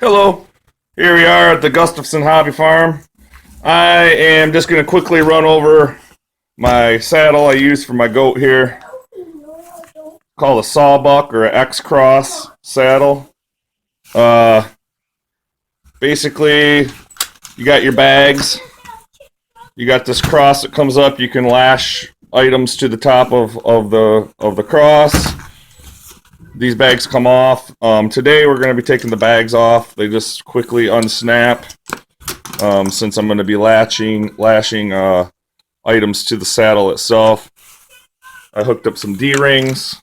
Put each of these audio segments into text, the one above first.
Hello, here we are at the Gustafson Hobby Farm. I am just going to quickly run over my saddle I use for my goat here. Called a sawbuck or an X-Cross saddle. Basically, you got your bags. You got this cross that comes up. You can lash items to the top of the cross. These bags come off. Today we're going to be taking the bags off. They just quickly unsnap since I'm going to be lashing items to the saddle itself. I hooked up some D-rings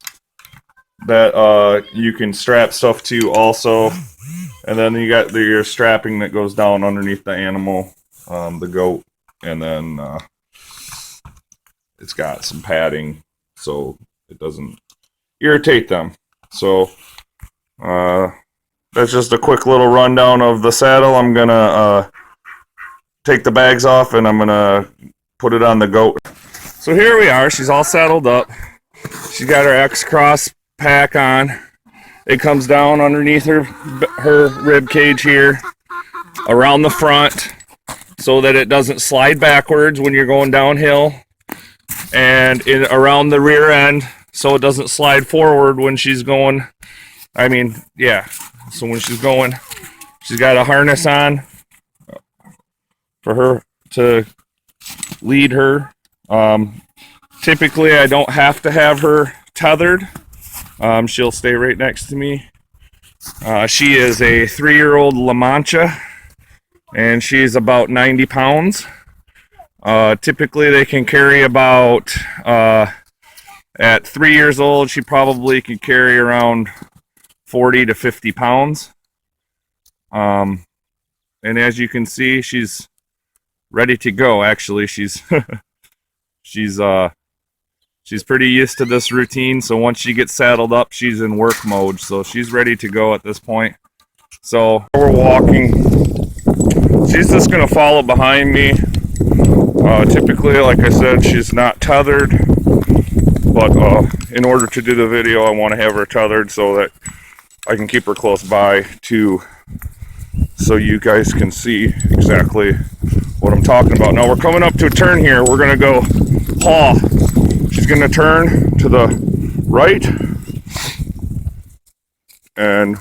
that you can strap stuff to also. And then you got your strapping that goes down underneath the animal, the goat. And then it's got some padding so it doesn't irritate them. So that's just a quick little rundown of the saddle. I'm gonna take the bags off and I'm gonna put it on the goat. So here we are. She's all saddled up. She's got her X-Cross pack on. It comes down underneath her rib cage here, around the front, so that it doesn't slide backwards when you're going downhill, and around the rear end, so it doesn't slide forward when she's going. So when she's going, she's got a harness on for her to lead her. Typically, I don't have to have her tethered. She'll stay right next to me. She is a 3-year-old La Mancha, and she's about 90 pounds. Typically, they can carry about... At 3 years old, she probably could carry around 40 to 50 pounds. And as you can see, she's ready to go. Actually, she's pretty used to this routine. So once she gets saddled up, she's in work mode. So she's ready to go at this point. So we're walking. She's just gonna follow behind me. Typically, like I said, she's not tethered. But in order to do the video, I want to have her tethered so that I can keep her close by so you guys can see exactly what I'm talking about. Now we're coming up to a turn here. We're going to go paw. She's going to turn to the right and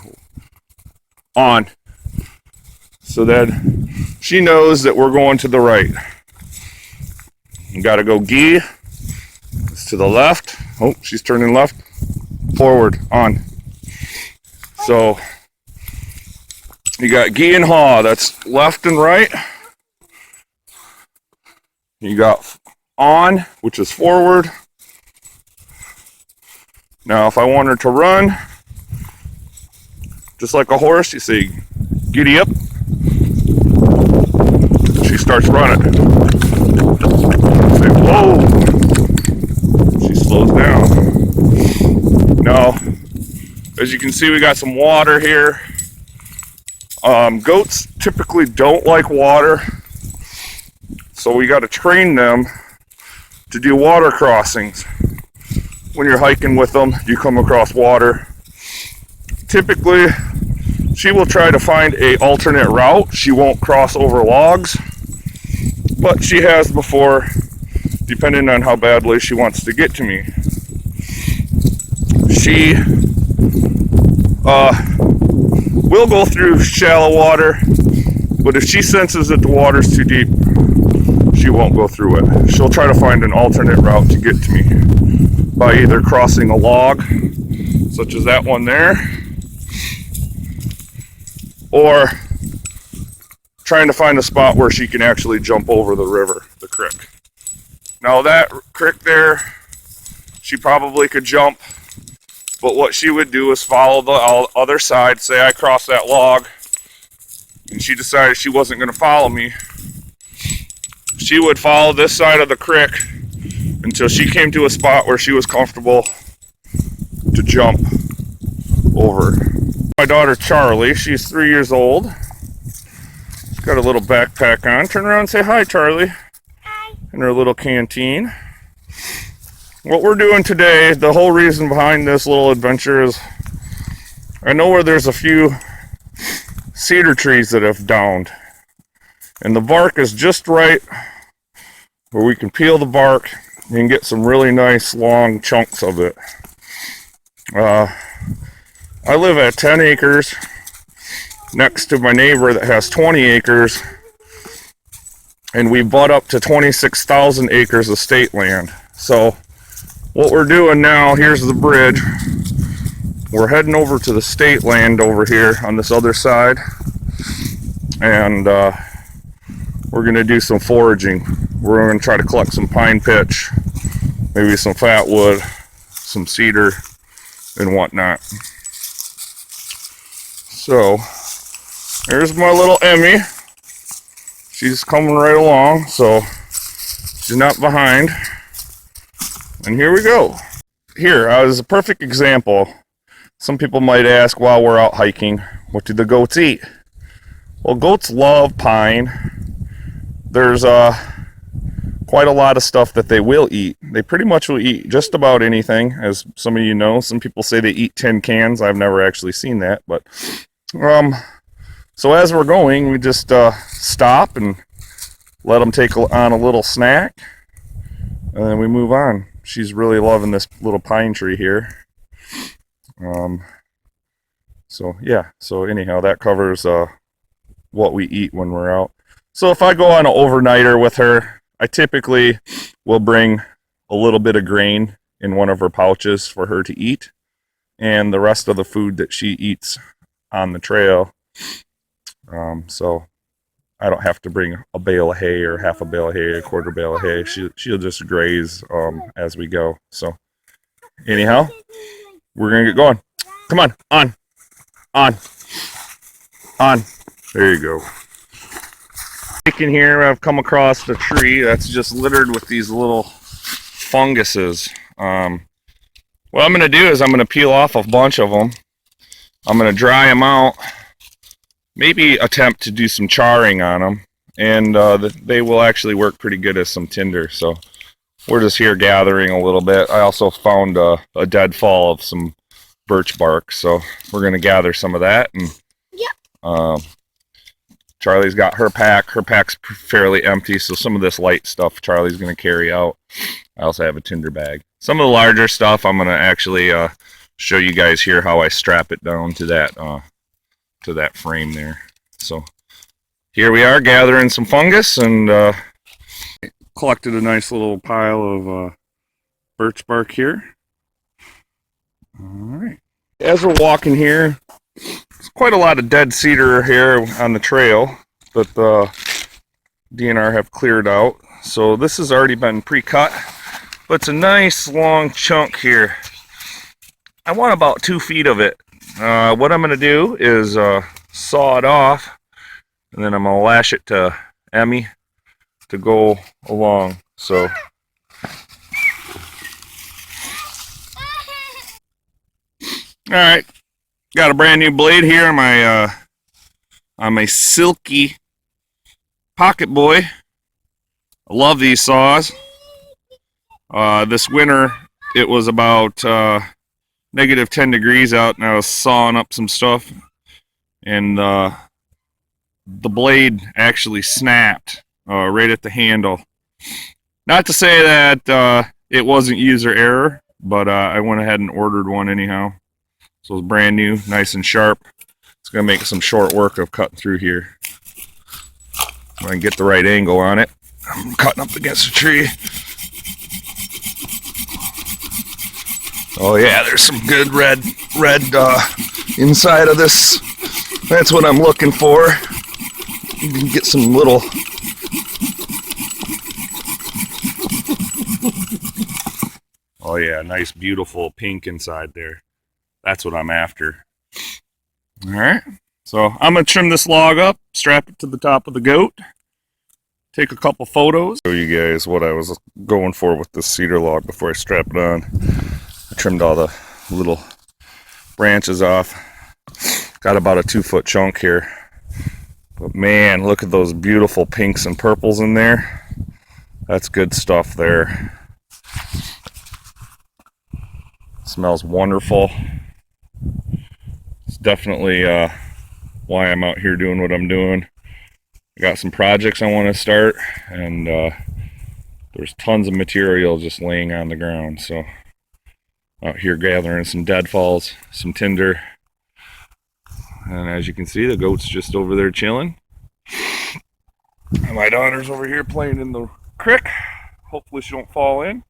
on. So that she knows that we're going to the right. You got to go gee. To the left. Oh, she's turning left. Forward. On. So you got gee and haw. That's left and right. You got on, which is forward. Now, if I want her to run, just like a horse, you say giddy up. She starts running. Say whoa. Slows down. Now, as you can see, we got some water here. Goats typically don't like water, so we got to train them to do water crossings. When you're hiking with them, you come across water. Typically, she will try to find an alternate route. She won't cross over logs, but she has before, depending on how badly she wants to get to me. She will go through shallow water, but if she senses that the water's too deep, she won't go through it. She'll try to find an alternate route to get to me by either crossing a log, such as that one there, or trying to find a spot where she can actually jump over the river, the creek. Now that creek there, she probably could jump, but what she would do is follow the other side. Say I crossed that log, and she decided she wasn't going to follow me. She would follow this side of the creek until she came to a spot where she was comfortable to jump over. My daughter Charlie, she's 3 years old. She's got a little backpack on. Turn around and say hi, Charlie. In her little canteen. What we're doing today, the whole reason behind this little adventure is I know where there's a few cedar trees that have downed. And the bark is just right where we can peel the bark and get some really nice long chunks of it. I live at 10 acres next to my neighbor that has 20 acres, and we bought up to 26,000 acres of state land. So what we're doing now, here's the bridge. We're heading over to the state land over here on this other side, and we're going to do some foraging. We're going to try to collect some pine pitch, maybe some fat wood, some cedar, and whatnot. So there's my little Emmy. She's coming right along, so she's not behind. And here we go. Here is a perfect example. Some people might ask while we're out hiking, what do the goats eat? Well, goats love pine. There's quite a lot of stuff that they will eat. They pretty much will eat just about anything, as some of you know. Some people say they eat tin cans. I've never actually seen that, but so as we're going, we just stop and let them take on a little snack, and then we move on. She's really loving this little pine tree here. So yeah, so anyhow, that covers what we eat when we're out. So if I go on an overnighter with her, I typically will bring a little bit of grain in one of her pouches for her to eat, and the rest of the food that she eats on the trail. So I don't have to bring a bale of hay or half a bale of hay, a quarter bale of hay. She'll just graze as we go. So anyhow, we're gonna get going. Come on, on. There you go. In here, I've come across the tree that's just littered with these little funguses. What I'm gonna do is I'm gonna peel off a bunch of them. I'm gonna dry them out. Maybe attempt to do some charring on them, and they will actually work pretty good as some tinder. So we're just here gathering a little bit. I also found a deadfall of some birch bark, so we're going to gather some of that. And Charlie's got her pack. Her pack's fairly empty, so some of this light stuff Charlie's going to carry out. I also have a tinder bag. Some of the larger stuff I'm going to actually show you guys here how I strap it down to that frame there. So here we are gathering some fungus, and collected a nice little pile of birch bark here. All right. As we're walking here, there's quite a lot of dead cedar here on the trail that the DNR have cleared out. So this has already been pre-cut, but it's a nice long chunk here. I want about 2 feet of it. What I'm going to do is saw it off, and then I'm going to lash it to Emmy to go along. So alright, got a brand new blade here on my Silky Pocket Boy. I love these saws. This winter it was about negative 10 degrees out, and I was sawing up some stuff, and the blade actually snapped right at the handle. Not to say that it wasn't user error, but I went ahead and ordered one anyhow. So it's brand new, nice and sharp. It's going to make some short work of cutting through here. If I can get the right angle on it. I'm cutting up against a tree. Oh yeah, there's some good red inside of this. That's what I'm looking for. You can get some little oh yeah, nice beautiful pink inside there. That's what I'm after. Alright, so I'm going to trim this log up, strap it to the top of the goat, take a couple photos. Show you guys what I was going for with this cedar log before I strap it on. I trimmed all the little branches off. Got about a 2-foot chunk here. But man, look at those beautiful pinks and purples in there. That's good stuff there. Smells wonderful. It's definitely why I'm out here doing what I'm doing. I got some projects I want to start, and there's tons of material just laying on the ground. So out here gathering some deadfalls, some tinder, and as you can see, the goat's just over there chilling. And my daughter's over here playing in the creek. Hopefully she don't fall in.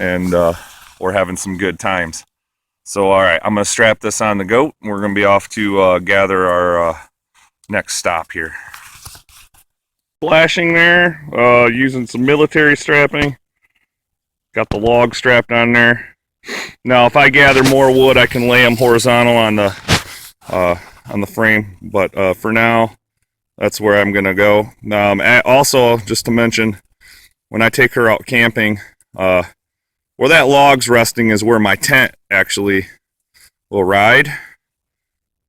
And we're having some good times. So all right, I'm gonna strap this on the goat, and we're gonna be off to gather our next stop here. Flashing there, using some military strapping. Got the log strapped on there. Now, if I gather more wood, I can lay them horizontal on the frame. But for now, that's where I'm gonna go. Also, just to mention, when I take her out camping, where that log's resting is where my tent actually will ride.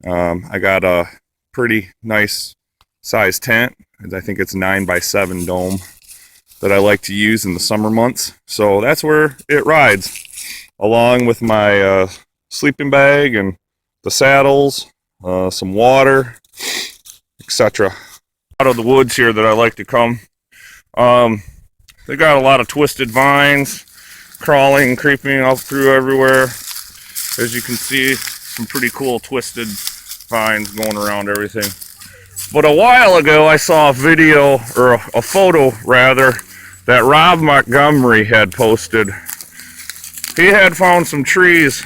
I got a pretty nice size tent. I think it's 9x7 dome that I like to use in the summer months. So that's where it rides, along with my sleeping bag and the saddles, some water, etc. Out of the woods here that I like to come. They got a lot of twisted vines crawling and creeping up through everywhere. As you can see, some pretty cool twisted vines going around everything. But a while ago, I saw a video, or a photo rather, that Rob Montgomery had posted. He had found some trees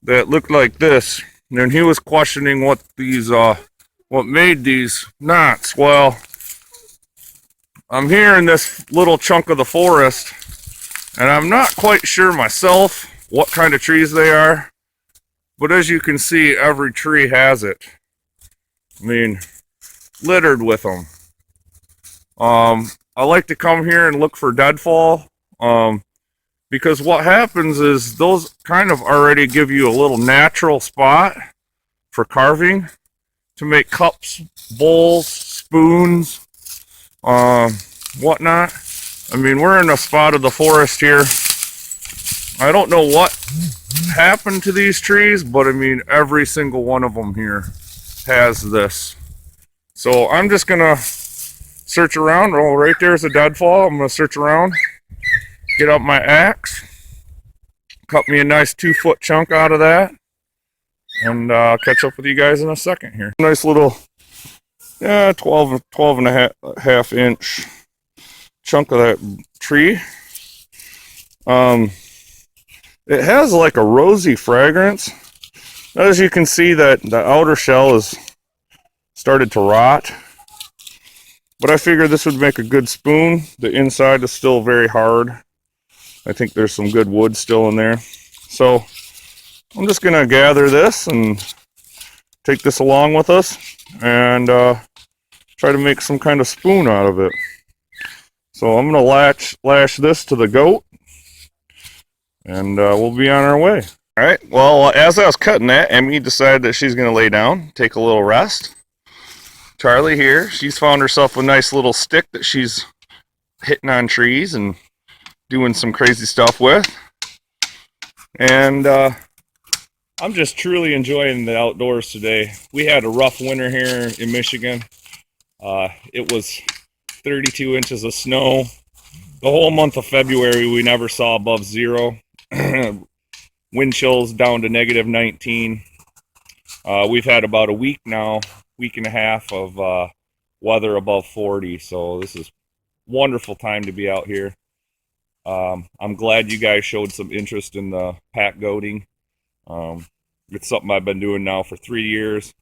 that looked like this, and he was questioning what these, what made these knots. Well, I'm here in this little chunk of the forest, and I'm not quite sure myself what kind of trees they are. But as you can see, every tree has it. I mean, littered with them. I like to come here and look for deadfall, because what happens is those kind of already give you a little natural spot for carving to make cups, bowls, spoons, whatnot. I mean, we're in a spot of the forest here. I don't know what happened to these trees, but I mean, every single one of them here has this. So I'm just gonna search around. Oh, right there's a deadfall. I'm gonna search around, get out my axe, cut me a nice 2-foot chunk out of that, and catch up with you guys in a second here. Nice little, 12 and a half inch chunk of that tree. It has like a rosy fragrance. As you can see, that the outer shell is started to rot, but I figured this would make a good spoon. The inside is still very hard. I think there's some good wood still in there. So I'm just gonna gather this and take this along with us, and try to make some kind of spoon out of it. So I'm gonna lash this to the goat, and we'll be on our way. All right, well, as I was cutting that, Emmy decided that she's gonna lay down, take a little rest. Charlie here, she's found herself a nice little stick that she's hitting on trees and doing some crazy stuff with. And I'm just truly enjoying the outdoors today. We had a rough winter here in Michigan. It was 32 inches of snow. The whole month of February, we never saw above 0. Wind chills down to -19. We've had about a week now, week and a half of weather above 40. So this is wonderful time to be out here. I'm glad you guys showed some interest in the pack goating. It's something I've been doing now for 3 years.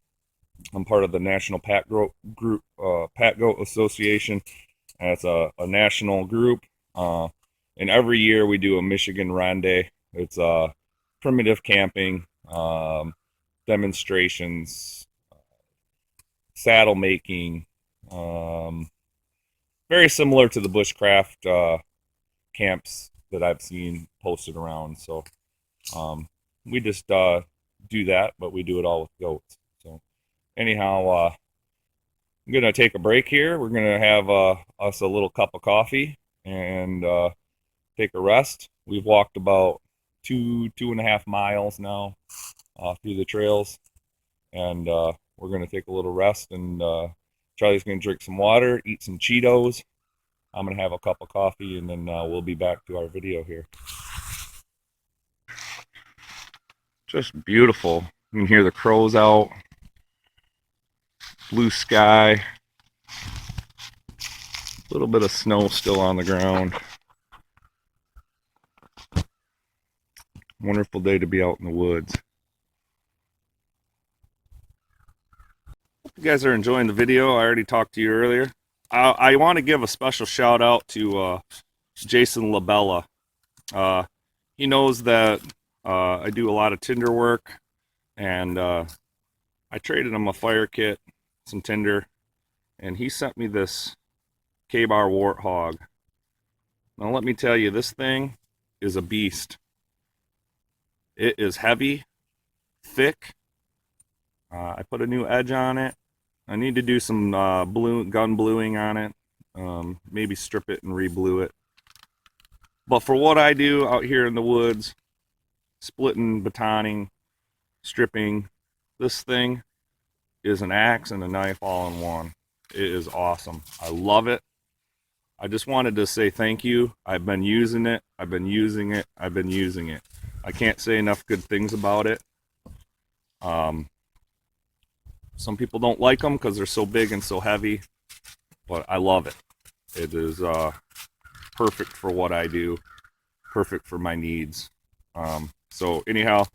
I'm part of the National Pack Goat Group, Pack Goat Association. And it's a national group. And every year we do a Michigan Ronde. It's primitive camping, demonstrations, saddle making, very similar to the bushcraft camps that I've seen posted around. So we just do that, but we do it all with goats. So anyhow, I'm gonna take a break here. We're gonna have us a little cup of coffee and take a rest. We've walked about 2.5 miles now through the trails. and we're going to take a little rest, and Charlie's going to drink some water, eat some Cheetos. I'm going to have a cup of coffee, and then we'll be back to our video here. Just beautiful. You can hear the crows out, blue sky, a little bit of snow still on the ground. Wonderful day to be out in the woods. Hope you guys are enjoying the video. I already talked to you earlier. I want to give a special shout out to Jason LaBella. He knows that I do a lot of tinder work, and I traded him a fire kit, some tinder, and he sent me this K-Bar Warthog. Now let me tell you, this thing is a beast. It is heavy, thick. I put a new edge on it. I need to do some gun bluing on it. Maybe strip it and re-blue it. But for what I do out here in the woods, splitting, batoning, stripping, this thing is an axe and a knife all in one. It is awesome. I love it. I just wanted to say thank you. I've been using it. I've been using it. I've been using it. I can't say enough good things about it. Some people don't like them because they're so big and so heavy, but I love it. It is perfect for what I do, perfect for my needs. So anyhow,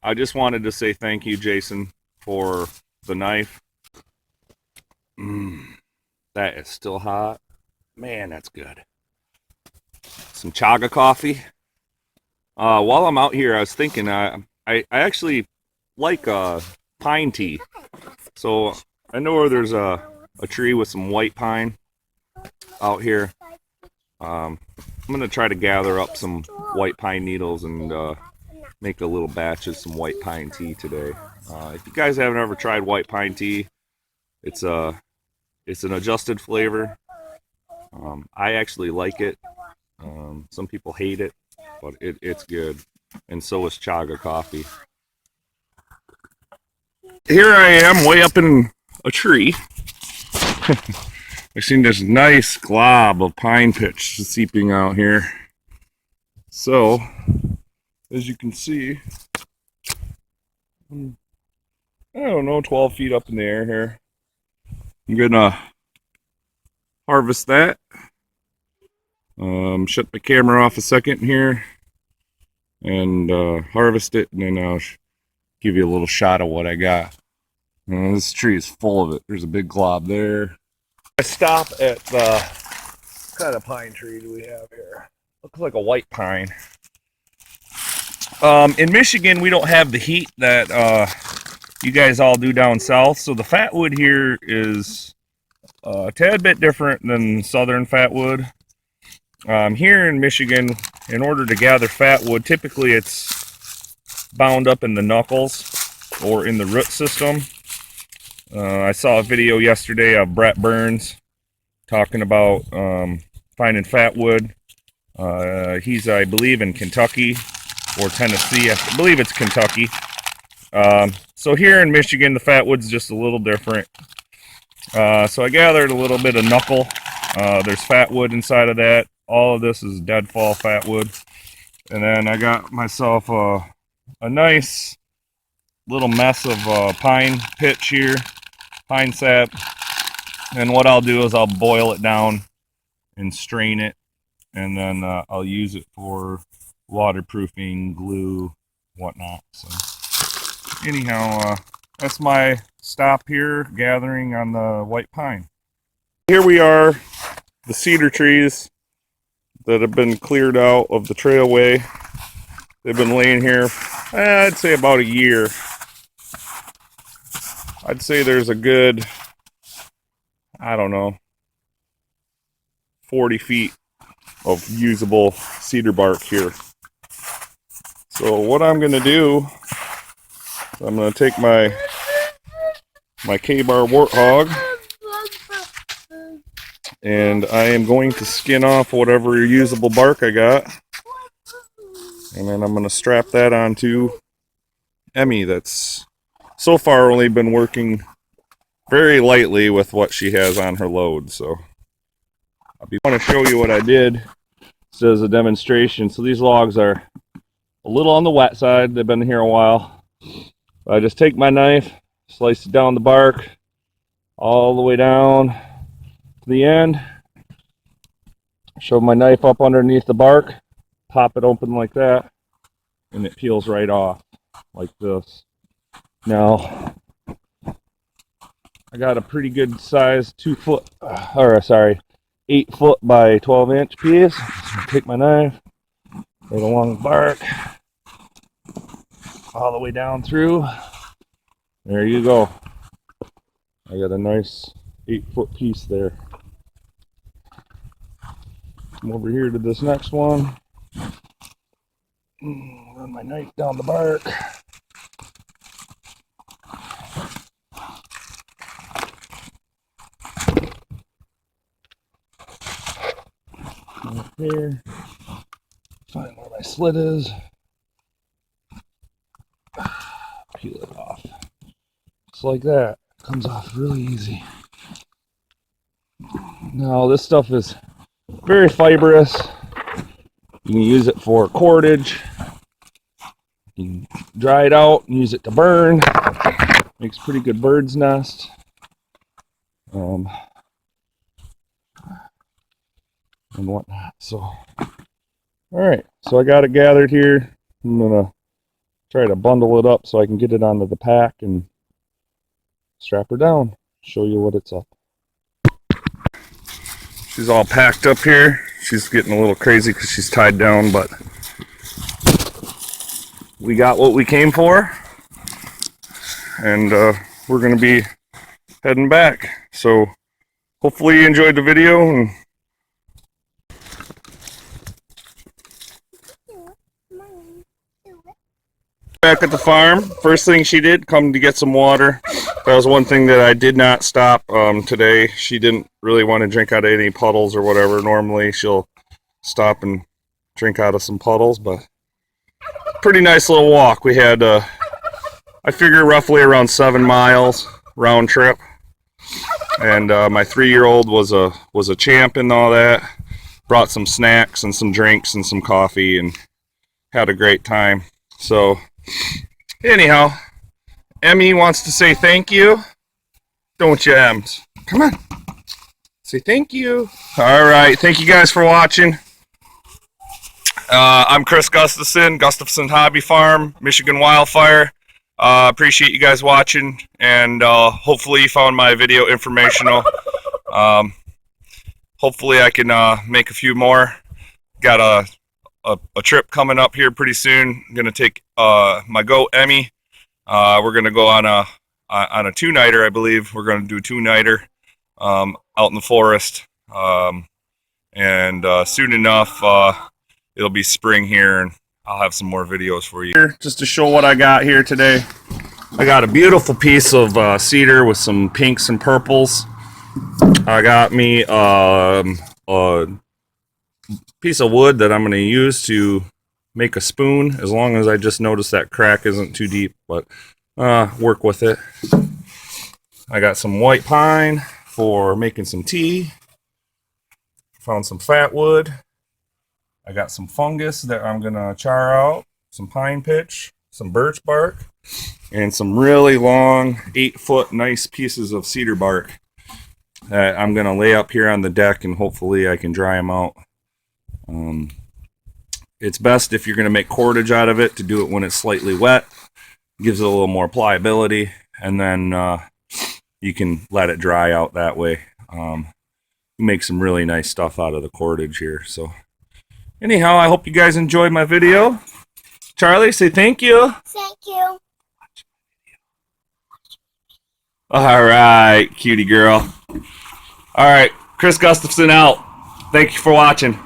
I just wanted to say thank you, Jason, for the knife. That is still hot. Man, that's good. Some chaga coffee. While I'm out here, I was thinking, I actually like pine tea. So I know where there's a tree with some white pine out here. I'm going to try to gather up some white pine needles and make a little batch of some white pine tea today. If you guys haven't ever tried white pine tea, it's an adjusted flavor. I actually like it. Some people hate it, but it's good. And so is chaga coffee. Here I am way up in a tree. I've seen this nice glob of pine pitch seeping out here. So, as you can see, I don't know, 12 feet up in the air here. I'm gonna harvest that. Shut the camera off a second here and harvest it, and then I'll give you a little shot of what I got. This tree is full of it. There's a big glob there. I stop at the, what kind of pine tree do we have here? Looks like a white pine. In Michigan, we don't have the heat that you guys all do down south, so the fatwood here is a tad bit different than southern fatwood. Here in Michigan, in order to gather fatwood, typically it's bound up in the knuckles or in the root system. I saw a video yesterday of Brett Burns talking about finding fatwood. He's, I believe, in Kentucky or Tennessee. I believe it's Kentucky. So here in Michigan, the fatwood's just a little different. So I gathered a little bit of knuckle. There's fatwood inside of that. All of this is deadfall fatwood. And then I got myself a nice little mess of pine pitch here, pine sap. And what I'll do is I'll boil it down and strain it, and then I'll use it for waterproofing, glue, whatnot. So anyhow, that's my stop here, gathering on the white pine. Here we are, the cedar trees that have been cleared out of the trailway. They've been laying here, I'd say about a year. I'd say there's a good, I don't know, 40 feet of usable cedar bark here. So what I'm going to do, I'm going to take my K-Bar Warthog, and I am going to skin off whatever usable bark I got, and then I'm going to strap that onto Emmy that's so far only been working very lightly with what she has on her load. So I want to show you what I did. This is a demonstration. So these logs are a little on the wet side. They've been here a while. I just take my knife, slice it down the bark all the way down to the end, shove my knife up underneath the bark, pop it open like that, and it peels right off like this. Now I got a pretty good size 8 foot by 12 inch piece. So take my knife right along the bark all the way down through. There you go. I got a nice 8 foot piece there. Come over here to this next one. Run my knife down the bark. Up here. Find where my slit is. Peel it off. Just like that. Comes off really easy. Now this stuff is very fibrous. You can use it for cordage. You can dry it out and use it to burn. Makes pretty good bird's nest. And whatnot. So, all right. So I got it gathered here. I'm gonna try to bundle it up so I can get it onto the pack and strap her down. Show you what it's up. She's all packed up here. She's getting a little crazy because she's tied down, but we got what we came for, and we're gonna be heading back. So hopefully you enjoyed the video. And back at the farm, first thing she did, come to get some water. That was one thing that I did not stop today. She didn't really want to drink out of any puddles or whatever. Normally she'll stop and drink out of some puddles, but pretty nice little walk. We had, I figure, roughly around 7 miles round trip. And my 3-year-old was a champ in all that. Brought some snacks and some drinks and some coffee and had a great time. So anyhow, Emmy wants to say thank you. Don't you, Ems? Come on. Say thank you. All right. Thank you guys for watching. I'm Chris Gustafson Hobby Farm, Michigan Wildfire. Appreciate you guys watching, and hopefully you found my video informational. Hopefully I can make a few more. Got a trip coming up here pretty soon. I'm gonna take my goat Emmy. We're gonna go on a 2-nighter, I believe. We're gonna do a 2-nighter out in the forest, and soon enough it'll be spring here, and I'll have some more videos for you. Just to show what I got here today, I got a beautiful piece of cedar with some pinks and purples. I got me a piece of wood that I'm going to use to make a spoon, as long as I just notice that crack isn't too deep, but work with it. I got some white pine for making some tea. Found some fat wood. I got some fungus that I'm going to char out, some pine pitch, some birch bark, and some really long 8-foot nice pieces of cedar bark that I'm going to lay up here on the deck, and hopefully I can dry them out. It's best if you're going to make cordage out of it to do it when it's slightly wet. It gives it a little more pliability, and then you can let it dry out that way. Make some really nice stuff out of the cordage here. So anyhow, I hope you guys enjoyed my video. Charlie, say thank you. Thank you. All right, cutie girl. All right, Chris Gustafson out. Thank you for watching.